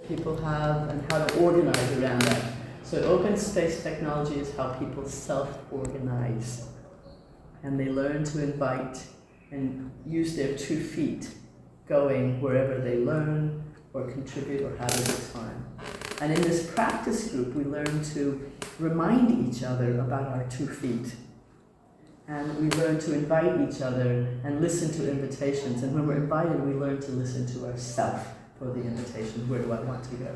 people have and how to organize around that. So open space technology is how people self-organize, and they learn to invite and use their 2 feet going wherever they learn or contribute or have a good time. And in this practice group, we learn to remind each other about our 2 feet. And we learn to invite each other and listen to invitations. And when we're invited, we learn to listen to ourselves for the invitation. Where do I want to go?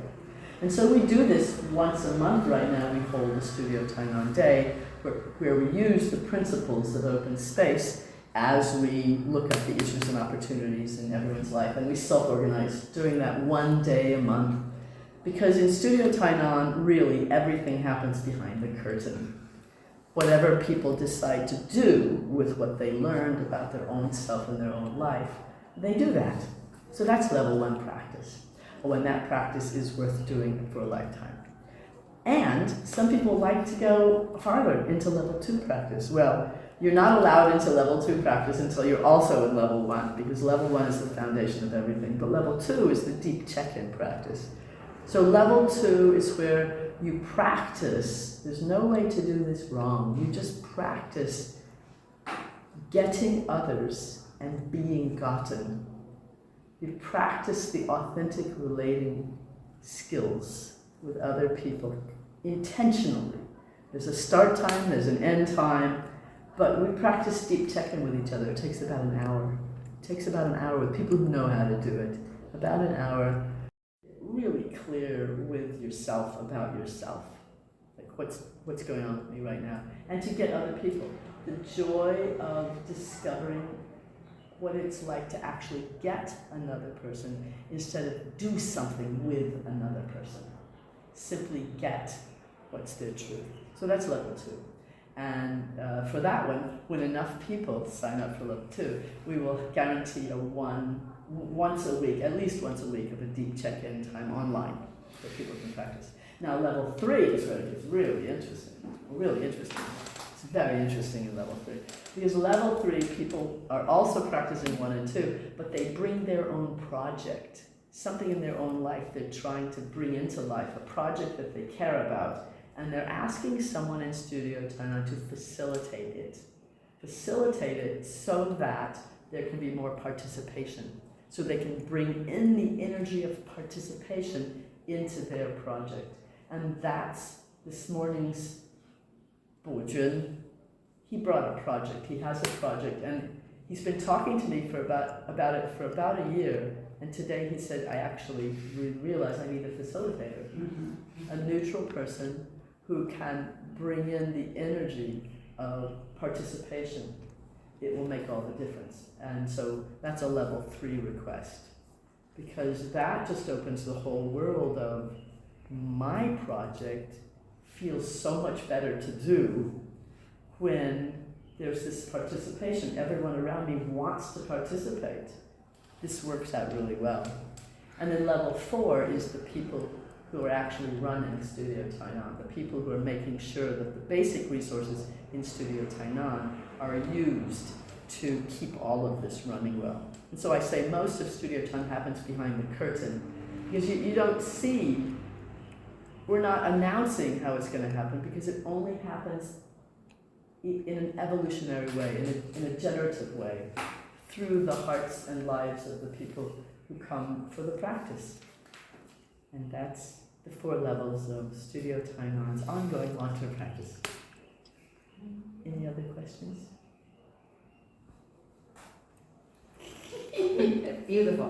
And so we do this once a month right now. We hold the Studio Tainan Day, where we use the principles of open space as we look at the issues and opportunities in everyone's life. And we self-organize during that one day a month. Because in Studio Tainan, really everything happens behind the curtain. Whatever people decide to do with what they learned about their own self and their own life, they do that. So that's level 1 practice. When that practice is worth doing for a lifetime. And some people like to go farther into level 2 practice. Well, you're not allowed into level 2 practice until you're also in level 1, because level 1 is the foundation of everything. But level 2 is the deep check-in practice. So level 2 is where you practice. There's no way to do this wrong. You just practice getting others and being gotten. You practice the authentic relating skills with other people intentionally. There's a start time, there's an end time, but we practice deep check-in with each other. It takes about an hour. It takes about an hour with people who know how to do it. About an hour. Really clear with yourself about yourself. Like what's going on with me right now. And to get other people. The joy of discovering what it's like to actually get another person instead of do something with another person. Simply get what's their truth. So that's level 2. And for that one, when enough people sign up for level 2, we will guarantee once a week, at least once a week, of a deep check-in time online that people can practice. Now level 3 is where it gets really interesting. Really interesting. It's very interesting in level 3. Because level 3, people are also practicing 1 and 2, but they bring their own project. Something in their own life they're trying to bring into life, a project that they care about. And they're asking someone in Studio Tainan to facilitate it. Facilitate it so that there can be more participation. So they can bring in the energy of participation into their project. And that's this morning's Bu Jun. He brought a project, he has a project, and he's been talking to me about it for about a year. And today he said, I actually realized I need a facilitator. A neutral person who can bring in the energy of participation. It will make all the difference. And so that's a level 3 request. Because that just opens the whole world of my project feels so much better to do when there's this participation. Everyone around me wants to participate. This works out really well. And then level 4 is the people who are actually running Studio Tainan, the people who are making sure that the basic resources in Studio Tainan are used to keep all of this running well. And so I say most of Studio Tainan happens behind the curtain, because you don't see, we're not announcing how it's going to happen, because it only happens in an evolutionary way, in a generative way, through the hearts and lives of the people who come for the practice. And that's the 4 levels of Studio Tainan's ongoing long-term practice. Any other questions? Beautiful.